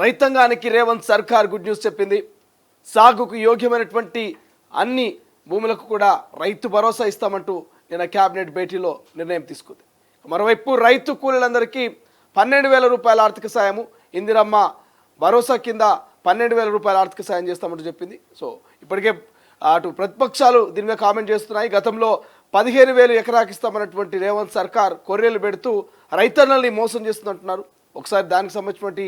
రైతాంగానికి రేవంత్ సర్కార్ good news చెప్పింది. సాగుకు యోగ్యమైనటువంటి అన్ని భూములకు కూడా రైతు భరోసా ఇస్తామంటూ నిన్న కేబినెట్ భేటీలో నిర్ణయం తీసుకుంది. మరోవైపు రైతు కూలీలందరికీ 12,000 రూపాయల ఆర్థిక సాయము, ఇందిరమ్మ భరోసా కింద 12,000 రూపాయల ఆర్థిక సాయం చేస్తామంటూ చెప్పింది. సో ఇప్పటికే అటు ప్రతిపక్షాలు దీని మీద కామెంట్ చేస్తున్నాయి. గతంలో 15,000 ఎకరాకి ఇస్తామన్నటువంటి రేవంత్ సర్కార్ కొర్రెలు పెడుతూ రైతన్నల్ని మోసం చేస్తుందంటున్నారు. ఒకసారి దానికి సంబంధించినటువంటి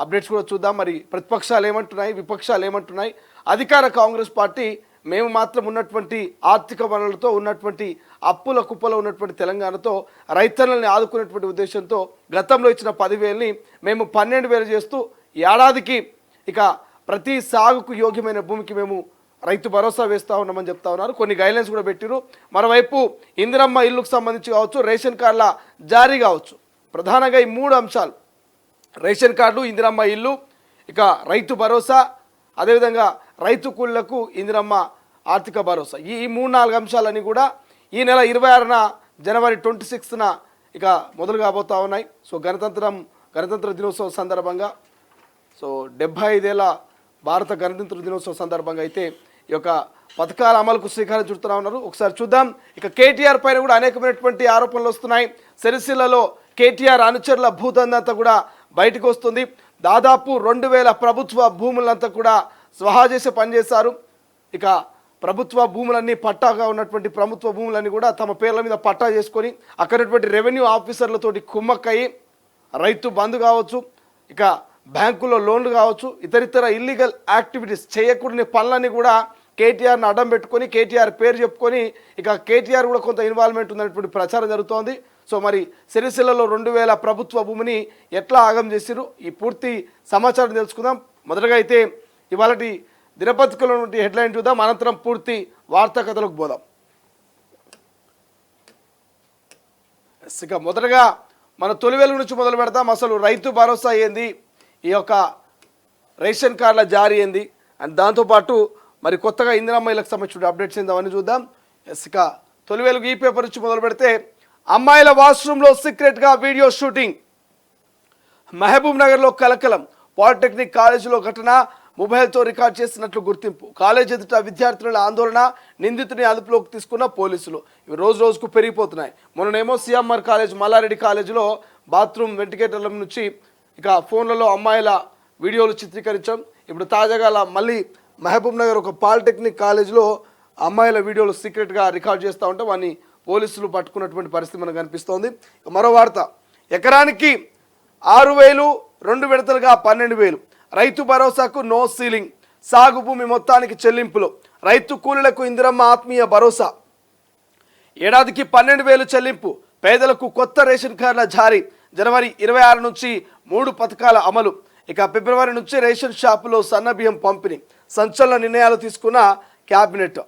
అప్డేట్స్ కూడా చూద్దాం. మరి ప్రతిపక్షాలు ఏమంటున్నాయి, విపక్షాలు ఏమంటున్నాయి? అధికార కాంగ్రెస్ పార్టీ మేము మాత్రం ఉన్నటువంటి ఆర్థిక వనరులతో ఉన్నటువంటి అప్పుల కుప్పలో ఉన్నటువంటి తెలంగాణతో రైతన్నల్ని ఆదుకునేటువంటి ఉద్దేశంతో గతంలో ఇచ్చిన 10,000ని మేము 12,000 చేస్తూ ఏడాదికి ఇక ప్రతి సాగుకు యోగ్యమైన భూమికి మేము రైతు భరోసా వేస్తూ ఉన్నామని చెప్తా ఉన్నారు. కొన్ని గైడ్లైన్స్ కూడా పెట్టిరు. మరోవైపు ఇందిరమ్మ ఇల్లుకు సంబంధించి కావచ్చు, రేషన్ కార్డుల జారీ కావచ్చు, ప్రధానంగా ఈ 3 అంశాలు, రేషన్ కార్డులు, ఇందిరమ్మ ఇల్లు, ఇక రైతు భరోసా, అదేవిధంగా రైతు కూలీలకు ఇందిరమ్మ ఆర్థిక భరోసా, ఈ 3-4 అంశాలన్నీ కూడా ఈ నెల 26న జనవరి 26న ఇక మొదలు కాబోతా ఉన్నాయి. సో గణతంత్ర దినోత్సవం సందర్భంగా, సో 75 ఏళ్ల భారత గణతంత్ర దినోత్సవం సందర్భంగా అయితే ఈ యొక్క పథకాల అమలుకు శ్రీకారం చుడుతూ ఉన్నారు. ఒకసారి చూద్దాం. ఇక కేటీఆర్ పైన కూడా అనేకమైనటువంటి ఆరోపణలు వస్తున్నాయి. సిరిసిల్లలో కేటీఆర్ అనుచరుల భూదందంతా కూడా బయటకు వస్తుంది. దాదాపు 2,000 ప్రభుత్వ భూములంతా కూడా స్వహా చేసి పనిచేశారు. ఇక ప్రభుత్వ భూములన్నీ పట్టాగా ఉన్నటువంటి ప్రభుత్వ భూములన్నీ కూడా తమ పేర్ల మీద పట్టా చేసుకొని అక్కడటువంటి రెవెన్యూ ఆఫీసర్లతోటి కుమ్మక్కయి రైతు బంధు కావచ్చు, ఇక బ్యాంకులో లోన్లు కావచ్చు, ఇతరితర ఇల్లీగల్ యాక్టివిటీస్ చేయకూడని పనులన్నీ కూడా కేటీఆర్ని అడ్డం పెట్టుకొని కేటీఆర్ పేరు చెప్పుకొని ఇక కేటీఆర్ కూడా కొంత ఇన్వాల్వ్మెంట్ ఉన్నటువంటి ప్రచారం జరుగుతోంది. సో మరి సిరిసిల్లలో 2,000 ప్రభుత్వ భూమిని ఎట్లా ఆగం చేసిరు, ఈ పూర్తి సమాచారం తెలుసుకుందాం. మొదటగా అయితే ఇవాళ దినపత్రికలో హెడ్లైన్ చూద్దాం, అనంతరం పూర్తి వార్తా కథలకు పోదాం. ఇక మొదటగా మన తొలి వెలుగు నుంచి మొదలు పెడతాం. అసలు రైతు భరోసా ఏంది, ఈ యొక్క రేషన్ కార్డుల జారీ ఏంది, అండ్ దాంతోపాటు మరి కొత్తగా ఇందిరమ్మ ఇళ్ళకి సంబంధించిన అప్డేట్స్ ఏందో అవన్నీ చూద్దాం. ఇక తొలి వెలుగు ఈ పేపర్ నుంచి మొదలు పెడితే, అమ్మాయిల వాష్రూమ్లో సీక్రెట్గా వీడియో షూటింగ్, మహబూబ్ నగర్లో కలకలం, పాలిటెక్నిక్ కాలేజీలో ఘటన, మొబైల్తో రికార్డ్ చేసినట్లు గుర్తింపు, కాలేజ్ ఎదుట విద్యార్థుల ఆందోళన, నిందితుని అదుపులోకి తీసుకున్న పోలీసులు. ఇవి రోజు రోజుకు పెరిగిపోతున్నాయి. మొన్ననేమో సిఎంఆర్ కాలేజ్, మల్లారెడ్డి కాలేజీలో బాత్రూమ్ వెంటిలేటర్ల నుంచి ఇక ఫోన్లలో అమ్మాయిల వీడియోలు చిత్రీకరించాం. ఇప్పుడు తాజాగా మళ్ళీ మహబూబ్ నగర్ ఒక పాలిటెక్నిక్ కాలేజీలో అమ్మాయిల వీడియోలు సీక్రెట్గా రికార్డ్ చేస్తూ ఉంటే వాడిని పోలీసులు పట్టుకున్నటువంటి పరిస్థితి మనకు కనిపిస్తోంది. మరో వార్త, ఎకరానికి 6,000, 2 విడతలుగా 12,000, రైతు భరోసాకు నో సీలింగ్, సాగు భూమి మొత్తానికి చెల్లింపులు, రైతు కూలీలకు ఇందిరమ్మ ఆత్మీయ భరోసా, ఏడాదికి 12,000 చెల్లింపు, పేదలకు కొత్త రేషన్ కార్డుల జారీ, జనవరి 26 నుంచి 3 పథకాల అమలు, ఇక ఫిబ్రవరి నుంచి రేషన్ షాపులో సన్నబియ్యం పంపిణీ, సంచలన నిర్ణయాలు తీసుకున్న క్యాబినెట్.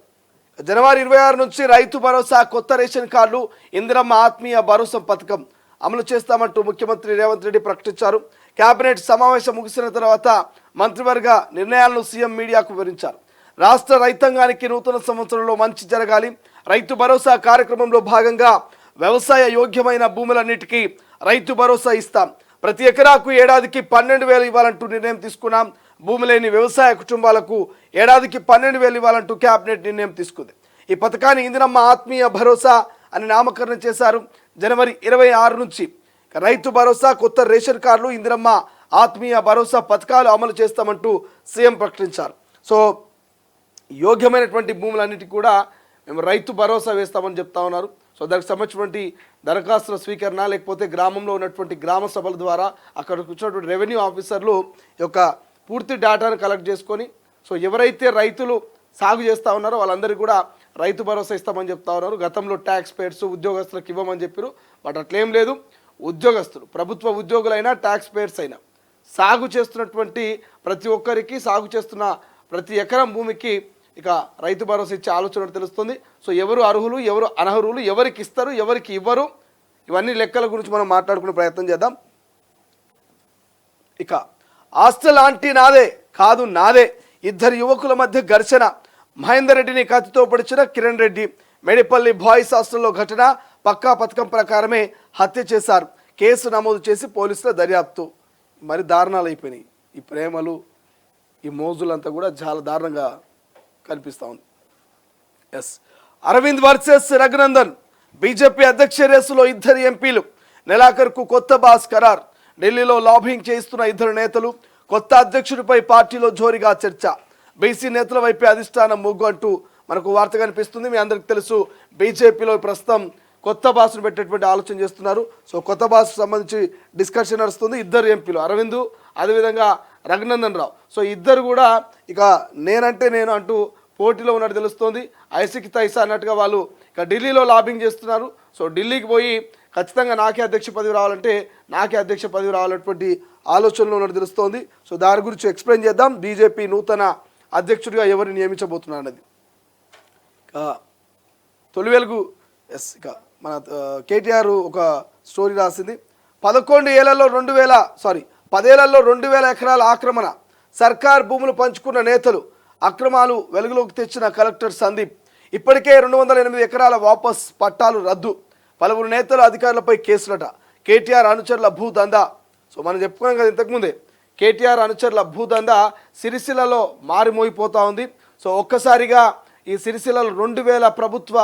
జనవరి 26 నుంచి రైతు భరోసా, కొత్త రేషన్ కార్డులు, ఇందిరమ్మ ఆత్మీయ భరోసా పథకం అమలు చేస్తామంటూ ముఖ్యమంత్రి రేవంత్ రెడ్డి ప్రకటించారు. కేబినెట్ సమావేశం ముగిసిన తర్వాత మంత్రివర్గ నిర్ణయాలను సీఎం మీడియాకు వివరించారు. రాష్ట్ర రైతాంగానికి నూతన సంవత్సరంలో మంచి జరగాలి, రైతు భరోసా కార్యక్రమంలో భాగంగా వ్యవసాయ యోగ్యమైన భూములన్నిటికీ రైతు భరోసా ఇస్తాం, ప్రతి ఎకరాకు ఏడాదికి 12,000 ఇవ్వాలంటూ నిర్ణయం తీసుకున్నాం, భూమి లేని వ్యవసాయ కుటుంబాలకు ఏడాదికి 12,000 ఇవ్వాలంటూ కేబినెట్ నిర్ణయం తీసుకుంది. ఈ పథకాన్ని ఇందిరమ్మ ఆత్మీయ భరోసా అని నామకరణం చేశారు. జనవరి 26 నుంచి రైతు భరోసా, కొత్త రేషన్ కార్డులు, ఇందిరమ్మ ఆత్మీయ భరోసా పథకాలు అమలు చేస్తామంటూ సీఎం ప్రకటించారు. సో యోగ్యమైనటువంటి భూములన్నిటికీ కూడా మేము రైతు భరోసా వేస్తామని చెప్తా ఉన్నారు. సో దానికి సంబంధించినటువంటి దరఖాస్తుల స్వీకరణ, లేకపోతే గ్రామంలో ఉన్నటువంటి గ్రామ సభల ద్వారా అక్కడ కూర్చున్నటువంటి రెవెన్యూ ఆఫీసర్లు యొక్క పూర్తి డేటాను కలెక్ట్ చేసుకొని, సో ఎవరైతే రైతులు సాగు చేస్తూ ఉన్నారో వాళ్ళందరికీ కూడా రైతు భరోసా ఇస్తామని చెప్తా ఉన్నారు. గతంలో ట్యాక్స్ పేర్స్ ఉద్యోగస్తులకు ఇవ్వమని చెప్పారు, బట్ అట్లేం లేదు. ఉద్యోగస్తులు, ప్రభుత్వ ఉద్యోగులైనా ట్యాక్స్ పేర్స్ అయినా సాగు చేస్తున్నటువంటి ప్రతి ఒక్కరికి, సాగు చేస్తున్న ప్రతి ఎకరం భూమికి ఇక రైతు భరోసా ఇచ్చే ఆలోచన తెలుస్తుంది. సో ఎవరు అర్హులు, ఎవరు అనర్హులు, ఎవరికి ఇస్తారు, ఎవరికి ఇవ్వరు, ఇవన్నీ లెక్కల గురించి మనం మాట్లాడుకునే ప్రయత్నం చేద్దాం. ఇక హాస్టల్ ఆంటీ నాదే కాదు నాదే, 2 యువకుల మధ్య ఘర్షణ, మహేందర్ రెడ్డిని కత్తితో పొడిచిన కిరణ్ రెడ్డి, మేడిపల్లి బాయ్స్ హాస్టల్లో ఘటన, పక్కా పథకం ప్రకారమే హత్య చేశారు, కేసు నమోదు చేసి పోలీసుల దర్యాప్తు. మరి దారుణాలు అయిపోయినాయి. ఈ ప్రేమలు ఈ మోజులంతా కూడా చాలా దారుణంగా కనిపిస్తూ ఉంది. Yes, Aravind versus Raghunandan. BJP అధ్యక్ష రేసులో ఇద్దరు ఎంపీలు. నెలాఖరుకు కొత్త బాస్ ఖరార్. ఢిల్లీలో లాబింగ్ చేస్తున్న ఇద్దరు నేతలు. కొత్త అధ్యక్షుడిపై పార్టీలో జోరుగా చర్చ. బీసీ నేతల వైపే అధిష్టానం మొగ్గు అంటూ మనకు వార్త కనిపిస్తుంది. మీ అందరికి తెలుసు, బీజేపీలో ప్రస్తుతం కొత్త బాస్ను పెట్టేటువంటి ఆలోచన చేస్తున్నారు. సో కొత్త బాస్ సంబంధించి డిస్కషన్ నడుస్తుంది. ఇద్దరు ఎంపీలు, అరవింద్ అదేవిధంగా రఘునందన్ రావు. సో ఇద్దరు కూడా ఇక నేనంటే నేను అంటూ పోటీలో ఉన్నట్టు తెలుస్తోంది. ఐసికి తైసా అన్నట్టుగా వాళ్ళు ఇక ఢిల్లీలో లాబింగ్ చేస్తున్నారు. సో ఢిల్లీకి పోయి ఖచ్చితంగా నాకే అధ్యక్ష పదవి రావాలంటే నాకే అధ్యక్ష పదవి రావాలన్నటువంటి ఆలోచనలో ఉన్నట్టు తెలుస్తోంది. సో దాని గురించి ఎక్స్ప్లెయిన్ చేద్దాం. బీజేపీ నూతన అధ్యక్షుడిగా ఎవరిని నియమించబోతున్నారు అన్నది. తొలి వెలుగు ఎస్, ఇక మన కేటీఆర్ ఒక స్టోరీ రాసింది. 10 ఏళ్లలో 2,000 ఎకరాల ఆక్రమణ. సర్కార్ భూములు పంచుకున్న నేతలు. అక్రమాలు వెలుగులోకి తెచ్చిన కలెక్టర్ సందీప్. ఇప్పటికే 208 ఎకరాల వాపస్, పట్టాలు రద్దు. పలువురు నేతలు అధికారులపై కేసులట. కేటీఆర్ అనుచరుల భూదందా. సో మనం చెప్పుకున్నాం కదా ఇంతకుముందే, కేటీఆర్ అనుచరుల భూదందా సిరిసిల్లలో మారిమోగిపోతూ ఉంది. సో ఒక్కసారిగా ఈ సిరిసిల్లలో 2,000 ప్రభుత్వ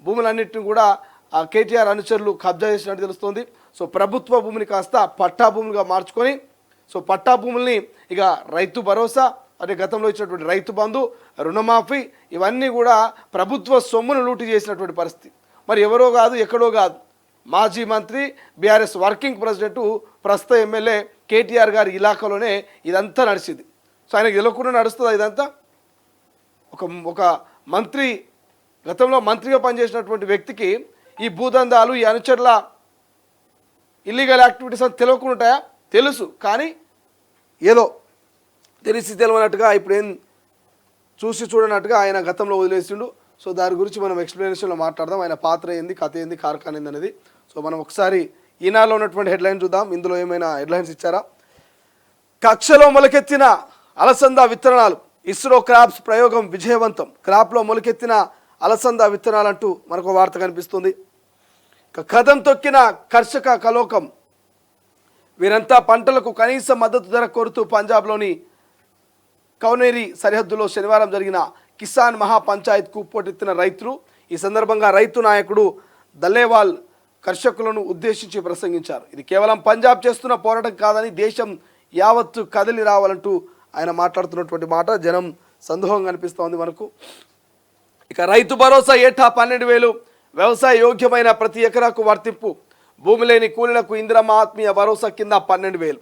భూములన్నింటినీ కూడా ఆ కేటీఆర్ అనుచరులు కబ్జా చేసినట్టు తెలుస్తుంది. సో ప్రభుత్వ భూమిని కాస్త పట్టా భూములుగా మార్చుకొని, సో పట్టా భూముల్ని ఇక రైతు భరోసా అంటే గతంలో ఇచ్చినటువంటి రైతు బంధు, రుణమాఫీ ఇవన్నీ కూడా ప్రభుత్వ సొమ్మును లూటి చేసినటువంటి పరిస్థితి. మరి ఎవరో కాదు ఎక్కడో కాదు, మాజీ మంత్రి బీఆర్ఎస్ వర్కింగ్ ప్రెసిడెంట్ ప్రస్తుత ఎమ్మెల్యే కేటీఆర్ గారి ఇలాకాలోనే ఇదంతా నడిచింది. సో ఆయనకు తెలియకుండా నడుస్తుందా ఇదంతా? ఒక మంత్రి, గతంలో మంత్రిగా పనిచేసినటువంటి వ్యక్తికి ఈ భూదందాలు, ఈ అనుచరుల ఇల్లీగల్ యాక్టివిటీస్ అని తెలియకుండా ఉంటాయా? తెలుసు, కానీ ఏదో తెలిసి తెలియనట్టుగా ఇప్పుడు ఏం చూసి చూడనట్టుగా ఆయన గతంలో వదిలేసిండు. సో దాని గురించి మనం ఎక్స్ప్లెనేషన్లో మాట్లాడదాం. ఆయన పాత్ర ఏంది, కథ ఏంది, కార్ఖాన ఏంది అనేది. సో మనం ఒకసారి ఈనాడులో ఉన్నటువంటి హెడ్లైన్ చూద్దాం. ఇందులో ఏమైనా హెడ్లైన్స్ ఇచ్చారా? కక్షలో మొలకెత్తిన అలసంద విత్తనాలు. ఇస్రో క్రాప్స్ ప్రయోగం విజయవంతం. క్రాప్లో మొలకెత్తిన అలసంద విత్తనాలంటూ మనకు వార్త కనిపిస్తుంది. కథం తొక్కిన కర్షక కలోకం. వీరంతా పంటలకు కనీస మద్దతు ధర కోరుతూ పంజాబ్లోని కౌనేరి సరిహద్దులో శనివారం జరిగిన కిసాన్ మహా పంచాయత్కు పోటెత్తిన రైతులు. ఈ సందర్భంగా రైతు నాయకుడు దల్లేవాల్ కర్షకులను ఉద్దేశించి ప్రసంగించారు. ఇది కేవలం పంజాబ్ చేస్తున్న పోరాటం కాదని, దేశం యావత్తు కదిలి రావాలంటూ ఆయన మాట్లాడుతున్నటువంటి మాట జనం సందోహం కనిపిస్తోంది మనకు. ఇక రైతు భరోసా ఏటా 12,000. వ్యవసాయ యోగ్యమైన ప్రతి ఎకరాకు వర్తింపు. భూమి లేని కూలీలకు ఇందిరమ్మ ఆత్మీయ భరోసా కింద 12,000.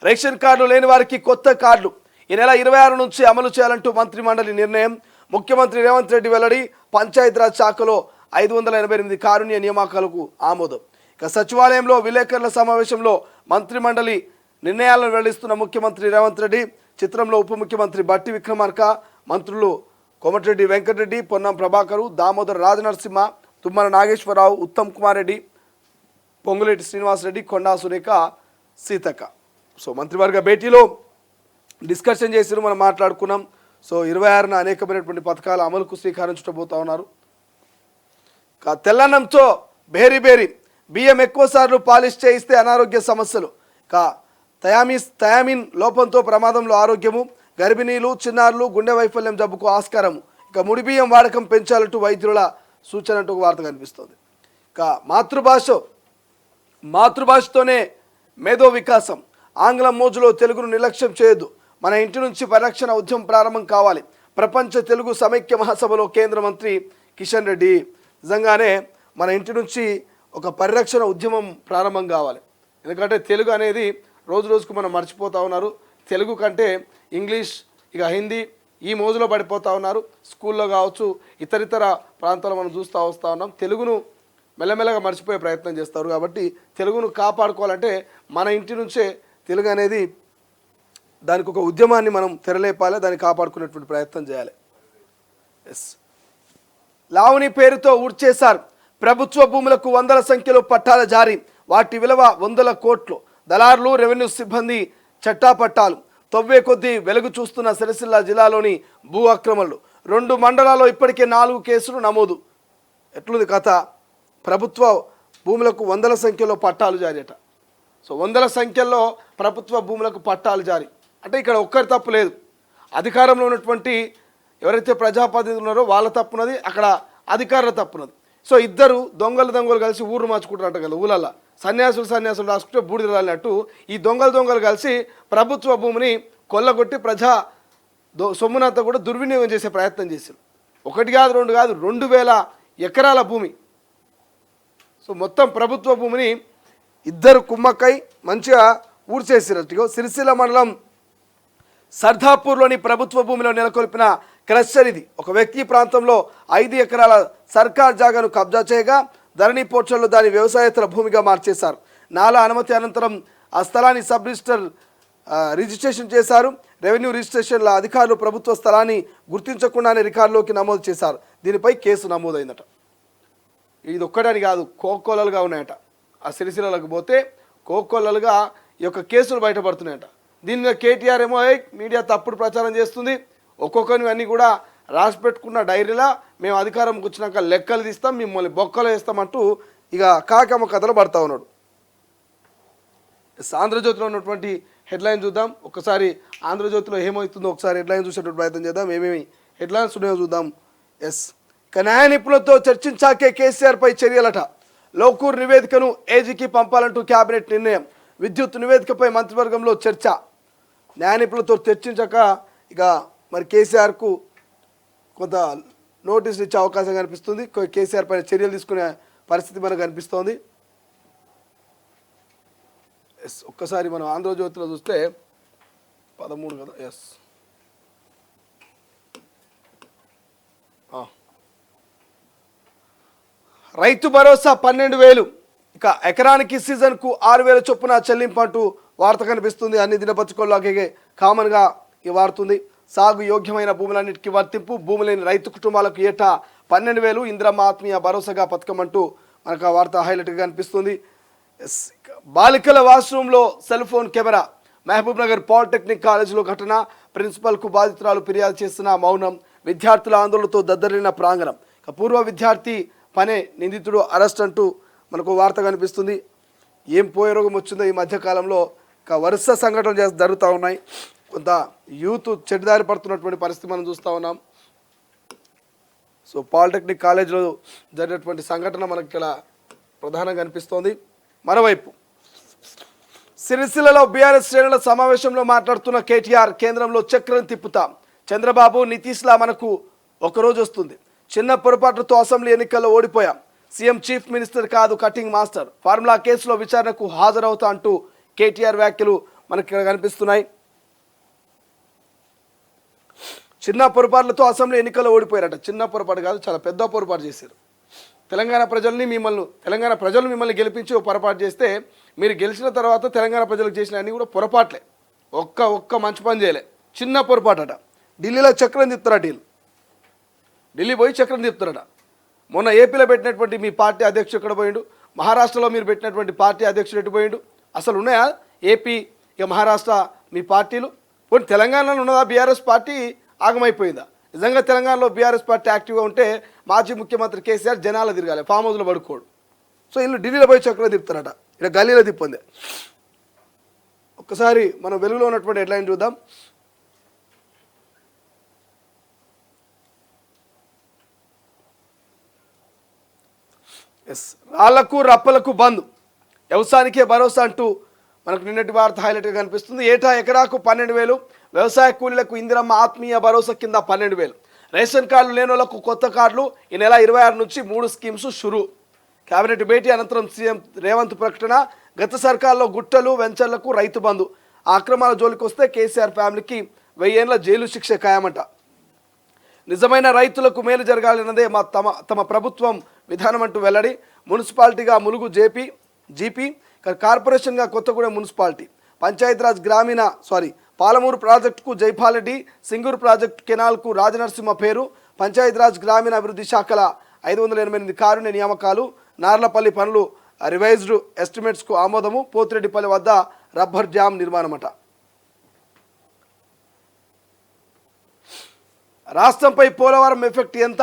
రేషన్ కార్డులు లేని వారికి కొత్త కార్డులు ఈ నెల 26 నుంచి అమలు చేయాలంటూ మంత్రి మండలి నిర్ణయం. ముఖ్యమంత్రి రేవంత్ రెడ్డి వెల్లడి. పంచాయతీరాజ్ శాఖలో 588 కారుణ్య నియామకాలకు ఆమోదం. ఇక సచివాలయంలో విలేకరుల సమావేశంలో మంత్రి మండలి నిర్ణయాలను వెల్లడిస్తున్న ముఖ్యమంత్రి రేవంత్ రెడ్డి. చిత్రంలో ఉప ముఖ్యమంత్రి బట్టి విక్రమార్క, మంత్రులు కోమటిరెడ్డి వెంకటరెడ్డి, పొన్నం ప్రభాకరు, దామోదర్ రాజనరసింహ, తుమ్మల నాగేశ్వరరావు, ఉత్తమ్ కుమార్ రెడ్డి, పొంగులేటి శ్రీనివాసరెడ్డి, కొండా సురేఖ, సీతక్క. సో మంత్రివర్గ భేటీలో డిస్కషన్ చేసి మనం మాట్లాడుకున్నాం. సో 26న అనేకమైనటువంటి పథకాల అమలుకు శ్రీకారం చుట్టబోతా ఉన్నారు. తెల్లన్నంతో బేరీ బియ్యం ఎక్కువ సార్లు పాలిష్ చేయిస్తే అనారోగ్య సమస్యలు. థయామిన్ లోపంతో ప్రమాదంలో ఆరోగ్యము. గర్భిణీలు, చిన్నారులు గుండె వైఫల్యం జబ్బుకు ఆస్కారము. ఇక ముడి బియ్యం వాడకం పెంచాలంటూ వైద్యుల సూచన అంటూ వార్త కనిపిస్తుంది. ఇక మాతృభాషతోనే మేధో వికాసం. ఆంగ్లం మోజులో తెలుగును నిర్లక్ష్యం చేయొద్దు. మన ఇంటి నుంచి పరిరక్షణ ఉద్యమం ప్రారంభం కావాలి. ప్రపంచ తెలుగు సమైక్య మహాసభలో కేంద్ర మంత్రి కిషన్ రెడ్డి. నిజంగానే మన ఇంటి నుంచి ఒక పరిరక్షణ ఉద్యమం ప్రారంభం కావాలి. ఎందుకంటే తెలుగు అనేది రోజు రోజుకు మనం మర్చిపోతూ ఉన్నారు. తెలుగు కంటే ఇంగ్లీష్, ఇక హిందీ ఈ మోజులో పడిపోతూ ఉన్నారు. స్కూల్లో కావచ్చు, ఇతరితర ప్రాంతాల్లో మనం చూస్తూ వస్తూ ఉన్నాం. తెలుగును మెల్లమెల్లగా మర్చిపోయే ప్రయత్నం చేస్తారు. కాబట్టి తెలుగును కాపాడుకోవాలంటే మన ఇంటి నుంచే తెలుగు అనేది దానికి ఒక ఉద్యమాన్ని మనం తెరలేపాలి, దాన్ని కాపాడుకునేటువంటి ప్రయత్నం చేయాలి. ఎస్, లావణి పేరుతో ఊడ్చేశారు. ప్రభుత్వ భూములకు వందల సంఖ్యలో పట్టాల జారీ. వాటి విలువ 100 కోట్లు. దళారులు, రెవెన్యూ సిబ్బంది చట్టాపట్టాలు. తవ్వే కొద్దీ వెలుగు చూస్తున్న సిరిసిల్ల జిల్లాలోని భూ అక్రమణలు. 2 మండలాల్లో ఇప్పటికే 4 కేసులు నమోదు. ఎట్లుంది కథ? ప్రభుత్వ భూములకు వందల సంఖ్యలో పట్టాలు జారీ అట. సో వందల సంఖ్యలో ప్రభుత్వ భూములకు పట్టాలు జారీ అంటే ఇక్కడ ఒక్కరి తప్పు లేదు, అధికారంలో ఉన్నటువంటి ఎవరైతే ప్రజాప్రతినిధులు ఉన్నారో వాళ్ళ తప్పున్నది, అక్కడ అధికారుల తప్పున్నది. సో ఇద్దరు దొంగలు కలిసి ఊరు మార్చుకుంటారంట కదా ఊళ్ళల్లో, సన్యాసులు రాసుకుంటే బూడిద రాలినట్టు ఈ దొంగలు కలిసి ప్రభుత్వ భూమిని కొల్లగొట్టి ప్రజా సొమ్మునంతా కూడా దుర్వినియోగం చేసే ప్రయత్నం చేశారు. ఒకటి కాదు 2,000 ఎకరాల భూమి. సో మొత్తం ప్రభుత్వ భూమిని ఇద్దరు కుమ్మక్కై మంచిగా ఊడ్చేసినట్టుగా సిరిసిల్ల మండలం సర్దాపూర్లోని ప్రభుత్వ భూమిలో నెలకొల్పిన క్రషర్ ఇది. ఒక వ్యక్తి ప్రాంతంలో 5 ఎకరాల సర్కార్ జాగాను కబ్జా చేయగా ధరణి పోర్టల్లో దాని వ్యవసాయేతర భూమిగా మార్చేశారు. నాలా అనుమతి అనంతరం ఆ స్థలాన్ని సబ్ రిజిస్టర్ రిజిస్ట్రేషన్ చేశారు. రెవెన్యూ రిజిస్ట్రేషన్ల అధికారులు ప్రభుత్వ స్థలాన్ని గుర్తించకుండానే రికార్డులోకి నమోదు చేశారు. దీనిపై కేసు నమోదైందట. ఇది ఒక్కడని కాదు, కోకొల్లలుగా ఉన్నాయట. ఆ సిరిసిల్లలకు పోతే కోకొల్లలుగా ఈ యొక్క కేసులు బయటపడుతున్నాయట. దీని మీద కేటీఆర్ ఏమో మీడియా తప్పుడు ప్రచారం చేస్తుంది, ఒక్కొక్కరిని అన్నీ కూడా రాసి పెట్టుకున్న డైరీలా మేము అధికారంకి వచ్చినాక లెక్కలు తీస్తాం, మిమ్మల్ని బొక్కలు వేస్తామంటూ ఇక కాకమ్మ కథలు పడతా ఉన్నాడు. ఆంధ్రజ్యోతిలో ఉన్నటువంటి హెడ్లైన్ చూద్దాం ఒకసారి. ఆంధ్రజ్యోతిలో ఏమవుతుందో ఒకసారి హెడ్లైన్ చూసేటువంటి ప్రయత్నం చేద్దాం. ఏమేమి హెడ్లైన్స్ ఉన్నాయో చూద్దాం. ఇక న్యాయ నిపుణులతో చర్చించాకే కేసీఆర్పై చర్యలట. లోకూర్ నివేదికను ఏజీకి పంపాలంటూ కేబినెట్ నిర్ణయం. విద్యుత్ నివేదికపై మంత్రివర్గంలో చర్చ. న్యాయ నిపుణులతో చర్చించాక ఇక మరి కేసీఆర్కు కొంత నోటీసులు ఇచ్చే అవకాశం కనిపిస్తుంది. కేసీఆర్ పైన చర్యలు తీసుకునే పరిస్థితి మనకు కనిపిస్తోంది. ఒక్కసారి మనం ఆంధ్రజ్యోతిలో చూస్తే 13 కదా. రైతు భరోసా 12,000, ఇక ఎకరానికి సీజన్కు 6,000 చొప్పున చెల్లింపు అంటూ వార్త కనిపిస్తుంది. అన్ని దినపత్రికల్లోకి కామన్గా ఈ వాడుతుంది. సాగు యోగ్యమైన భూములన్నిటికీ వర్తింపు, భూమి లేని రైతు కుటుంబాలకు ఏటా 12,000 ఇందిరమ్మ ఆత్మీయ భరోసాగా పథకం అంటూ మనకు ఆ వార్త హైలైట్గా కనిపిస్తుంది. బాలికల వాష్రూమ్లో cell phone camera. Mahabubnagar polytechnic కాలేజీలో ఘటన. ప్రిన్సిపల్కు బాధితురాలు ఫిర్యాదు చేస్తున్న మౌనం. విద్యార్థుల ఆందోళనతో దద్దరిల్లిన ప్రాంగణం. పూర్వ విద్యార్థి పనే నిందితుడు అరెస్ట్ అంటూ మనకు వార్త కనిపిస్తుంది. ఏం పోయే రోగం వచ్చిందో ఈ మధ్యకాలంలో వరుస సంఘటనలు జరుగుతూ ఉన్నాయి. కొంత యూత్ చెడుదారి పడుతున్నటువంటి పరిస్థితి మనం చూస్తూ ఉన్నాం. సో పాలిటెక్నిక్ కాలేజీలో జరిగినటువంటి సంఘటన మనకి ఇక్కడ ప్రధానంగా కనిపిస్తోంది. మరోవైపు సిరిసిల్లలో బీఆర్ఎస్ శ్రేణుల సమావేశంలో మాట్లాడుతున్న కేటీఆర్, కేంద్రంలో చక్రం తిప్పుతాం. చంద్రబాబు నితీష్లా మనకు ఒకరోజు వస్తుంది. చిన్న పొరపాట్లతో అసెంబ్లీ ఎన్నికల్లో ఓడిపోయాం. సీఎం చీఫ్ మినిస్టర్ కాదు కటింగ్ మాస్టర్. ఫార్ములా కేసులో విచారణకు హాజరవుతా అంటూ కేటీఆర్ వ్యాఖ్యలు మనకి ఇక్కడ కనిపిస్తున్నాయి. చిన్న పొరపాట్లతో అసెంబ్లీ ఎన్నికల్లో ఓడిపోయారట. చిన్న పొరపాటు కాదు, చాలా పెద్ద పొరపాటు చేశారు. తెలంగాణ ప్రజలు మిమ్మల్ని గెలిపించి పొరపాటు చేస్తే మీరు గెలిచిన తర్వాత తెలంగాణ ప్రజలకు చేసిన అన్నీ కూడా పొరపాట్లే. ఒక్క మంచి పని చేయలే, చిన్న పొరపాటట. ఢిల్లీలో చక్రం తిప్పుతారట వీళ్ళు. ఢిల్లీ పోయి చక్రం తిప్పుతారట. మొన్న ఏపీలో పెట్టినటువంటి మీ పార్టీ అధ్యక్షుడు ఎక్కడ పోయిండు? మహారాష్ట్రలో మీరు పెట్టినటువంటి పార్టీ అధ్యక్షుడు ఎటు పోయిండు? అసలు ఉన్నాయా ఏపీ ఇక మహారాష్ట్ర మీ పార్టీలు? పోనీ తెలంగాణలో ఉన్నదా బీఆర్ఎస్ పార్టీ? ఆగమైపోయిందా? నిజంగా తెలంగాణలో బీఆర్ఎస్ పార్టీ యాక్టివ్గా ఉంటే మాజీ ముఖ్యమంత్రి కేసీఆర్ జనాలు తిరగాలి, ఫామ్ హౌస్లో పడుకోడు. సో వీళ్ళు ఢిల్లీలో పోయి చక్రం తిప్పుతారట, ఇక్కడ గల్లీలో తిప్పింది. ఒక్కసారి మనం వెలుగులో ఉన్నటువంటి హెడ్లైన్ చూద్దాం. రాళ్లకు రప్పలకు బంద్, వ్యవసాయానికే భరోసా అంటూ మనకు నిన్నటి వార్త హైలైట్గా కనిపిస్తుంది. ఏటా ఎకరాకు 12,000, వ్యవసాయ కూలీలకు ఇందిరమ్మ ఆత్మీయ భరోసా కింద 12,000. రేషన్ కార్డులు లేని వాళ్ళకు కొత్త కార్డులు. ఈ నెల 26 నుంచి 3 స్కీమ్స్ షురు. కేబినెట్ భేటీ అనంతరం సీఎం రేవంత్ ప్రకటన. గత సర్కార్లో గుట్టలు వెంచర్లకు రైతు బంధు. ఆ అక్రమాల జోలికి వస్తే కేసీఆర్ ఫ్యామిలీకి 1000 ఏళ్ల జైలు శిక్ష ఖాయమంట. నిజమైన రైతులకు మేలు జరగాలన్నదే తమ ప్రభుత్వం విధానం అంటూ వెల్లడి. మున్సిపాలిటీగా ములుగు జీపీ, కార్పొరేషన్గా కొత్తగూడెం మున్సిపాలిటీ. పంచాయతీరాజ్ పాలమూరు ప్రాజెక్టుకు జైపాల్ రెడ్డి, సింగూరు ప్రాజెక్టు కెనాల్కు రాజనరసింహ పేరు. పంచాయతీరాజ్ గ్రామీణ అభివృద్ధి శాఖల 588 కారుణ్య నియామకాలు. నార్లపల్లి పనులు రివైజ్డ్ ఎస్టిమేట్స్కు ఆమోదము. పోతిరెడ్డిపల్లి వద్ద రబ్బర్ డ్యామ్ నిర్మాణమట. రాష్ట్రంపై పోలవరం ఎఫెక్ట్ ఎంత?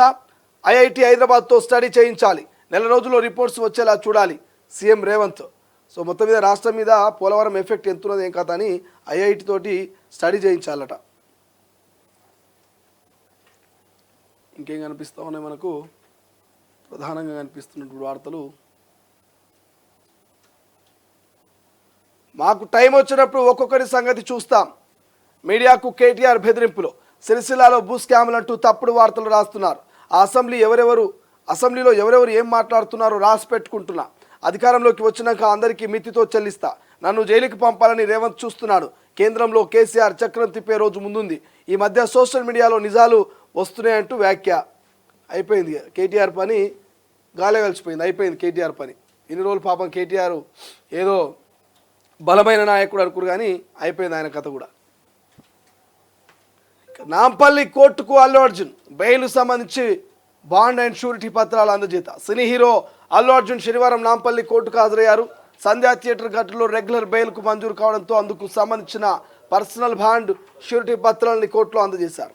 ఐఐటి హైదరాబాద్తో స్టడీ చేయించాలి. నెల రోజుల్లో రిపోర్ట్స్ వచ్చేలా చూడాలి. సీఎం రేవంత్. సో మొత్తం మీద రాష్ట్రం మీద పోలవరం ఎఫెక్ట్ ఎంతున్నది ఏం కథ అని ఐఐటి తోటి స్టడీ చేయించాలట. ఇంకేం కనిపిస్తూ ఉన్నాయి మనకు? ప్రధానంగా కనిపిస్తున్నటువంటి వార్తలు, మాకు టైం వచ్చినప్పుడు ఒక్కొక్కరి సంగతి చూస్తాం, మీడియాకు కేటీఆర్ బెదిరింపులు, సిరిసిల్లాలో భూ స్కాములు అంటూ తప్పుడు వార్తలు రాస్తున్నారు, అసెంబ్లీలో ఎవరెవరు ఏం మాట్లాడుతున్నారో రాసి పెట్టుకుంటున్నా, అధికారంలోకి వచ్చినాక అందరికీ మితితో చెల్లిస్తా, నన్ను జైలుకి పంపాలని రేవంత్ చూస్తున్నాడు, కేంద్రంలో కేసీఆర్ చక్రం తిప్పే రోజు ముందుంది, ఈ మధ్య సోషల్ మీడియాలో నిజాలు వస్తున్నాయంటూ వ్యాఖ్య. అయిపోయింది కేటీఆర్ పని, గాలే కలిసిపోయింది, అయిపోయింది కేటీఆర్ పని. ఇన్ని రోజులు పాపం కేటీఆర్ ఏదో బలమైన నాయకుడు అనుకురు కానీ అయిపోయింది ఆయన కథ కూడా. నాంపల్లి కోర్టుకు అల్లు అర్జున్ బెయిల్ సంబంధించి బాండ్ అండ్ షూరిటీ పత్రాలు అందజేత. సినీ హీరో అల్లు అర్జున్ శనివారం నాంపల్లి కోర్టుకు హాజరయ్యారు. సంధ్యా థియేటర్ ఘటనలో రెగ్యులర్ బెయిల్కు మంజూరు కావడంతో అందుకు సంబంధించిన పర్సనల్ బాండ్ షూరిటీ పత్రాలని కోర్టులో అందజేశారు.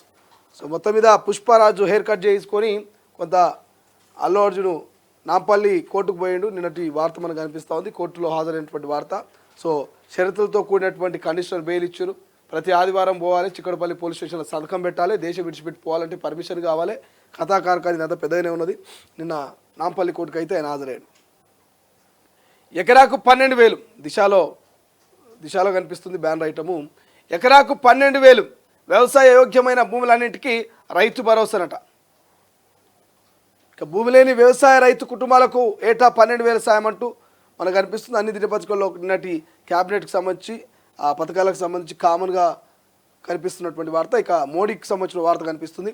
సో మొత్తం మీద పుష్పరాజు హెయిర్ కట్ చేసుకొని కొంత అల్లు అర్జున్ నాంపల్లి కోర్టుకు పోయిండు. నిన్నటి వార్త మనకు కనిపిస్తూ ఉంది, కోర్టులో హాజరైనటువంటి వార్త. సో షరతులతో కూడినటువంటి కండిషనల్ బెయిల్ ఇచ్చారు. ప్రతి ఆదివారం పోవాలి, చిక్కడపల్లి పోలీస్ స్టేషన్లో సంతకం పెట్టాలి, దేశం విడిచిపెట్టి పోవాలంటే పర్మిషన్ కావాలి. కథాకారకాది అంతా పెద్దగానే ఉన్నది. నిన్న నాంపల్లి కోర్టుకు అయితే ఆయన హాజరయ్యాడు. ఎకరాకు 12,000 దిశలో కనిపిస్తుంది బ్యానర్ ఐటము. ఎకరాకు 12,000 వ్యవసాయ యోగ్యమైన భూములన్నింటికీ రైతు భరోసానట. ఇక భూమి లేని వ్యవసాయ రైతు కుటుంబాలకు ఏటా 12,000 సాయం అంటూ మనకు కనిపిస్తుంది. అన్ని దినపత్రికల్లో నిన్నటి క్యాబినెట్కి సంబంధించి ఆ పథకాలకు సంబంధించి కామన్గా కనిపిస్తున్నటువంటి వార్త. ఇక మోడీకి సంబంధించిన వార్త కనిపిస్తుంది.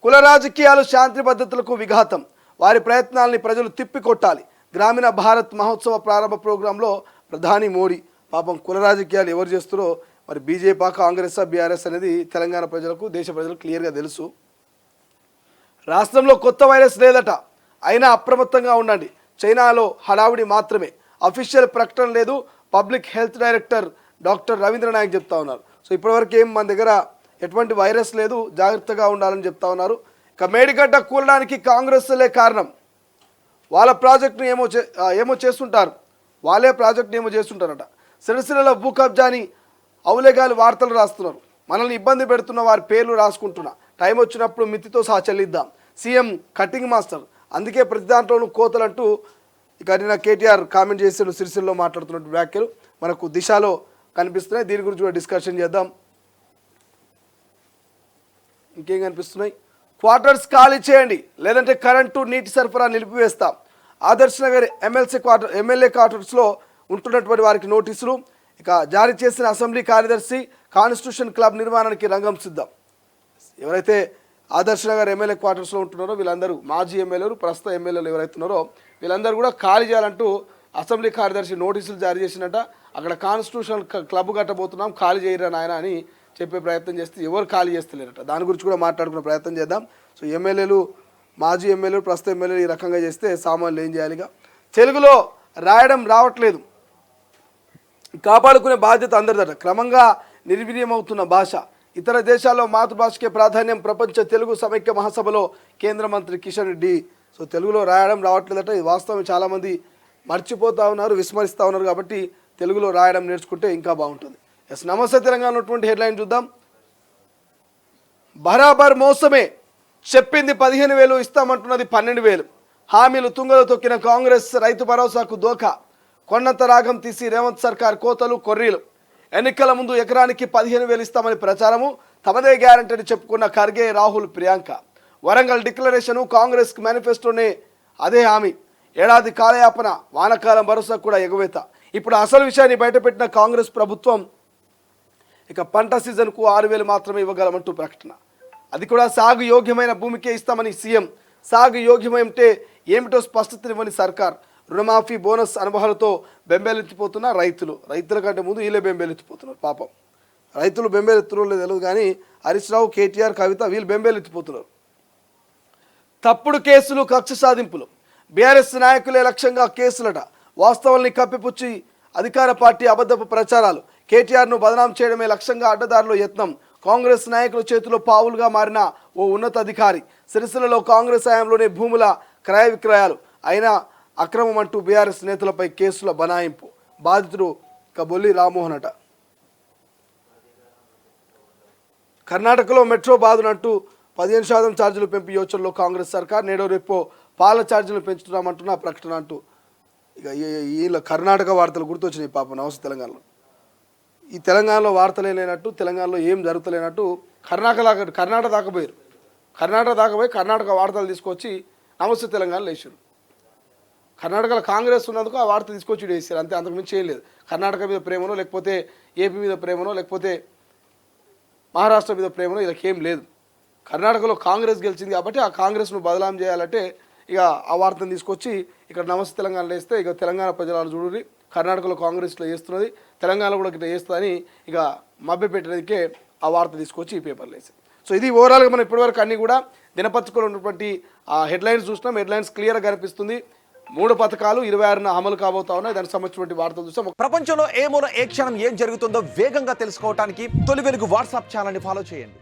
కుల రాజకీయాలు శాంతి భద్రతలకు విఘాతం, వారి ప్రయత్నాల్ని ప్రజలు తిప్పికొట్టాలి. గ్రామీణ భారత్ మహోత్సవ ప్రారంభ ప్రోగ్రాంలో ప్రధాని మోడీ. పాపం కుల రాజకీయాలు ఎవరు చేస్తారో మరి బీజేపీ, కాంగ్రెస్, బీఆర్ఎస్ అనేది తెలంగాణ ప్రజలకు, దేశ ప్రజలకు క్లియర్గా తెలుసు. రాష్ట్రంలో కొత్త వైరస్ లేదట, అయినా అప్రమత్తంగా ఉండండి. చైనాలో హడావుడి మాత్రమే, అఫీషియల్ ప్రకటన లేదు. Public health director doctor Ravindra Naik చెప్తా ఉన్నారు. సో ఇప్పటివరకు ఏం మన దగ్గర ఎటువంటి వైరస్ లేదు, జాగ్రత్తగా ఉండాలని చెప్తా ఉన్నారు. ఇక మేడిగడ్డ కూలడానికి కాంగ్రెస్లే కారణం, వాళ్ళ ప్రాజెక్టును ఏమో చేస్తుంటారు, వాళ్ళే ప్రాజెక్టును ఏమో చేస్తుంటారట. సిరిసిల్లలో భూ కబ్జాని అవులేగాలి వార్తలు రాస్తున్నారు, మనల్ని ఇబ్బంది పెడుతున్న వారి పేర్లు రాసుకుంటున్నా, టైం వచ్చినప్పుడు మితితో సహా చెల్లిద్దాం. సీఎం కటింగ్ మాస్టర్, అందుకే ప్రతి దాంట్లోనూ కోతలంటూ ఇక నిన్న కేటీఆర్ కామెంట్ చేసిన సిరిసిల్లలో మాట్లాడుతున్నట్టు వ్యాఖ్యలు మనకు దిశలో కనిపిస్తున్నాయి. దీని గురించి కూడా డిస్కషన్ చేద్దాం. ఇంకేం కనిపిస్తున్నాయి? క్వార్టర్స్ ఖాళీ చేయండి, లేదంటే కరెంటు నీటి సరఫరా నిలిపివేస్తాం. ఆదర్శ్ నగర్ ఎమ్మెల్యే క్వార్టర్స్లో ఉంటున్నటువంటి వారికి నోటీసులు. ఇక జారీ చేసిన అసెంబ్లీ కార్యదర్శి కాన్స్టిట్యూషన్ క్లబ్ నిర్మాణానికి రంగం సిద్ధం. ఎవరైతే ఆదర్శ్ నగర్ ఎమ్మెల్యే క్వార్టర్స్లో ఉంటున్నారో వీళ్ళందరూ మాజీ ఎమ్మెల్యేలు, ప్రస్తుత ఎమ్మెల్యేలు ఎవరైతే ఉన్నారో వీళ్ళందరూ కూడా ఖాళీ చేయాలంటూ అసెంబ్లీ కార్యదర్శి నోటీసులు జారీ చేసినట్ట. అక్కడ కాన్స్టిట్యూషన్ క్లబ్ కట్టబోతున్నాం, ఖాళీ చేయరా నాయన అని చెప్పే ప్రయత్నం చేస్తే ఎవరు ఖాళీ చేస్తలేరట. దాని గురించి కూడా మాట్లాడుకునే ప్రయత్నం చేద్దాం. సో ఎమ్మెల్యేలు, మాజీ ఎమ్మెల్యేలు, ప్రస్తుత ఎమ్మెల్యేలు ఈ రకంగా చేస్తే సామాన్యులు ఏం చేయాలిగా? తెలుగులో రాయడం రావట్లేదు, కాపాడుకునే బాధ్యత అందరిదట. క్రమంగా నిర్వీర్యమవుతున్న భాష, ఇతర దేశాల్లో మాతృభాషకే ప్రాధాన్యం. ప్రపంచ తెలుగు సమైక్య మహాసభలో కేంద్ర మంత్రి కిషన్ రెడ్డి. సో తెలుగులో రాయడం రావట్లేదట, ఇది వాస్తవం. చాలామంది మర్చిపోతూ ఉన్నారు, విస్మరిస్తూ ఉన్నారు. కాబట్టి తెలుగులో రాయడం నేర్చుకుంటే ఇంకా బాగుంటుంది. ఎస్, నమస్తే తెలంగాణ ఉన్నటువంటి హెడ్లైన్ చూద్దాం. బరాబర్ మోసమే, చెప్పింది 15,000 ఇస్తామంటున్నది 12,000. హామీలు తుంగలో తొక్కిన కాంగ్రెస్, రైతు భరోసాకు దోఖా. కొండంత రాగం తీసి రేవంత్ సర్కార్ కోతలు, కొర్రీలు. ఎన్నికల ముందు ఎకరానికి 15,000 ఇస్తామని ప్రచారము, తమదే గ్యారంటీ అని చెప్పుకున్న ఖర్గే, రాహుల్, ప్రియాంక. వరంగల్ డిక్లరేషను, కాంగ్రెస్ మేనిఫెస్టోనే అదే హామీ. ఏడాది కాలయాపన, వానకాలం భరోసా కూడా ఎగువేత. ఇప్పుడు అసలు విషయాన్ని బయటపెట్టిన కాంగ్రెస్ ప్రభుత్వం ఇక పంట సీజన్కు 6,000 మాత్రమే ఇవ్వగలమంటూ ప్రకటన. అది కూడా సాగు యోగ్యమైన భూమికే ఇస్తామని సీఎం. సాగు యోగ్యమైతే ఏమిటో స్పష్టతనివ్వని సర్కార్. రుణమాఫీ, బోనస్ అనుభవాలతో బెంబేలెత్తిపోతున్న రైతుల కంటే ముందు వీళ్ళే బెంబేలెత్తిపోతున్నారు. పాపం రైతులు బెంబేలెత్తులో తెలియదు కానీ హరీష్ రావు, కేటీఆర్, కవిత వీళ్ళు బెంబేలెత్తిపోతున్నారు. తప్పుడు కేసులు, కక్ష సాధింపులు. బీఆర్ఎస్ నాయకులే లక్ష్యంగా కేసులట. వాస్తవాల్ని కప్పిపుచ్చి అధికార పార్టీ అబద్ధపు ప్రచారాలు. కేటీఆర్ను బదనాం చేయడమే లక్ష్యంగా అడ్డదారిలో యత్నం. కాంగ్రెస్ నాయకుల చేతిలో పావులుగా మారిన ఓ ఉన్నతాధికారి. సిరిసిల్లలో కాంగ్రెస్ హయాంలోనే భూముల క్రయ విక్రయాలు అయినా అక్రమం అంటూ బీఆర్ఎస్ నేతలపై కేసుల బనాయింపు. బాధితుడు ఇక బొల్లి రామ్మోహన్ అట. కర్ణాటకలో మెట్రో బాధనంటూ 15% ఛార్జీలు పెంపు యోచనలో కాంగ్రెస్ సర్కార్, నేడో రేపో పాల ఛార్జీలు పెంచుతున్నామంటున్న ప్రకటన అంటూ ఇక వీళ్ళ కర్ణాటక వార్తలు గుర్తొచ్చినాయి పాపం నమస్తే తెలంగాణలో. ఈ తెలంగాణలో వార్తలే లేనట్టు, తెలంగాణలో ఏం జరుగుతలేనట్టు కర్ణాటక దాకా పోయారు. కర్ణాటక దాకా పోయి కర్ణాటక వార్తలు తీసుకొచ్చి నమస్తే తెలంగాణలో వేసారు. కర్ణాటకలో కాంగ్రెస్ ఉన్నందుకు ఆ వార్త తీసుకొచ్చి వేసారు అంతే, అంతకుమించి చేయలేదు. కర్ణాటక మీద ప్రేమనో లేకపోతే ఏపీ మీద ప్రేమనో లేకపోతే మహారాష్ట్ర మీద ప్రేమనో ఇలాకేం లేదు. కర్ణాటకలో కాంగ్రెస్ గెలిచింది కాబట్టి ఆ కాంగ్రెస్ను బదలాం చేయాలంటే ఇక ఆ వార్తను తీసుకొచ్చి ఇక్కడ నమస్తే తెలంగాణలో వేస్తే ఇక తెలంగాణ ప్రజలు చూడండి కర్ణాటకలో కాంగ్రెస్లో చేస్తున్నది, తెలంగాణలో కూడా ఇట్లా చేస్తుందని ఇక మభ్య పెట్టడానికే ఆ వార్త తీసుకొచ్చి ఈ పేపర్లో వేసారు. సో ఇది ఓవరాల్గా మనం ఇప్పటివరకు అన్నీ కూడా దినపత్రికలో ఉన్నటువంటి ఆ హెడ్లైన్స్ చూసినాం. హెడ్లైన్స్ క్లియర్గా కనిపిస్తుంది. 3 పథకాలు 26న అమలు కాబోతా ఉన్నాయి. దానికి సంబంధించినటువంటి వార్తలు చూస్తాం. ప్రపంచంలో ఏ మూల ఏ క్షణం ఏం జరుగుతుందో వేగంగా తెలుసుకోవడానికి తొలి వెలుగు వాట్సాప్ ఛానల్ని ఫాలో చేయండి.